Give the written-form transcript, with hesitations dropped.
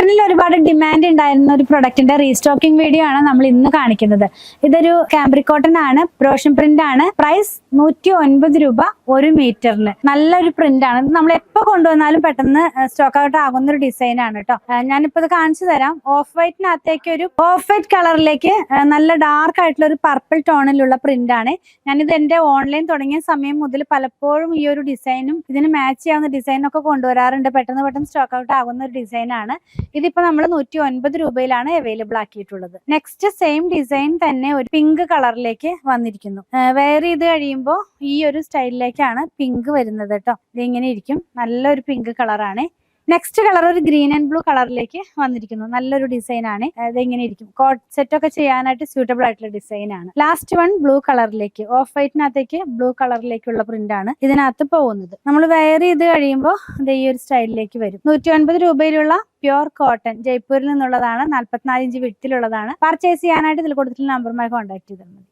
ഓൺലൈനിൽ ഒരുപാട് ഡിമാൻഡ് ഉണ്ടായിരുന്ന ഒരു പ്രൊഡക്റ്റിന്റെ റീസ്റ്റോക്കിംഗ് വീഡിയോ ആണ് നമ്മൾ ഇന്ന് കാണിക്കുന്നത്. ഇതൊരു കാംബ്രിക് കോട്ടൺ ആണ്, ബ്രോഷൻ പ്രിന്റ് ആണ്. പ്രൈസ് 109 രൂപ 1 മീറ്ററിന്. നല്ലൊരു പ്രിന്റ് ആണ്. ഇത് നമ്മൾ എപ്പോ കൊണ്ടുവന്നാലും പെട്ടെന്ന് സ്റ്റോക്ക് ഔട്ട് ആകുന്ന ഒരു ഡിസൈൻ ആണ് കേട്ടോ. ഞാനിപ്പോ ഇത് കാണിച്ചു തരാം. ഓഫ് വൈറ്റിനകത്തേക്ക് ഒരു ഓഫ് വൈറ്റ് കളറിലേക്ക് നല്ല ഡാർക്ക് ആയിട്ടുള്ള ഒരു പർപ്പിൾ ടോണിലുള്ള പ്രിന്റ് ആണ്. ഞാനിത് എന്റെ ഓൺലൈൻ തുടങ്ങിയ സമയം മുതൽ പലപ്പോഴും ഈ ഒരു ഡിസൈനും ഇതിന് മാച്ച് ചെയ്യാവുന്ന ഡിസൈനൊക്കെ കൊണ്ടുവരാറുണ്ട്. പെട്ടെന്ന് സ്റ്റോക്ക് ഔട്ട് ആകുന്ന ഒരു ഡിസൈൻ ആണ്. ഇതിപ്പോ നമ്മൾ 109 രൂപയിലാണ് അവൈലബിൾ ആക്കിയിട്ടുള്ളത്. നെക്സ്റ്റ് സെയിം ഡിസൈൻ തന്നെ ഒരു പിങ്ക് കളറിലേക്ക് വന്നിരിക്കുന്നു. വെയർ ചെയ്ത് കഴിയുമ്പോൾ ഈ ഒരു സ്റ്റൈലിലേക്കാണ് പിങ്ക് വരുന്നത് കേട്ടോ. ഇതിങ്ങനെ ഇരിക്കും. നല്ലൊരു പിങ്ക് കളറാണ്. നെക്സ്റ്റ് കളർ ഒരു ഗ്രീൻ ആൻഡ് ബ്ലൂ കളറിലേക്ക് വന്നിരിക്കുന്നു. നല്ലൊരു ഡിസൈൻ ആണ്. ഇതെങ്ങനെ ഇരിക്കും. കോട്ട് സെറ്റ് ഒക്കെ ചെയ്യാനായിട്ട് സ്യൂട്ടബിൾ ആയിട്ടുള്ള ഡിസൈൻ ആണ്. ലാസ്റ്റ് വൺ ബ്ലൂ കളറിലേക്ക്, ഓഫ് വൈറ്റിനകത്തേക്ക് ബ്ലൂ കളറിലേക്കുള്ള പ്രിന്റ് ആണ് ഇതിനകത്ത് പോകുന്നത്. നമ്മൾ വെയർ ചെയ്ത് കഴിയുമ്പോൾ ഇത് ഈ ഒരു സ്റ്റൈലിലേക്ക് വരും. 109 രൂപയിലുള്ള പ്യുർ കോട്ടൺ ജയ്പൂരിൽ നിന്നുള്ളതാണ്. 44 ഇഞ്ച് വിഡ്ത്തിലുള്ളതാണ്. പർച്ചേസ് ചെയ്യാനായിട്ട് ഇതിൽ കൊടുത്തിട്ടുള്ള നമ്പറുമായി കോൺടാക്ട് ചെയ്താൽ മതി.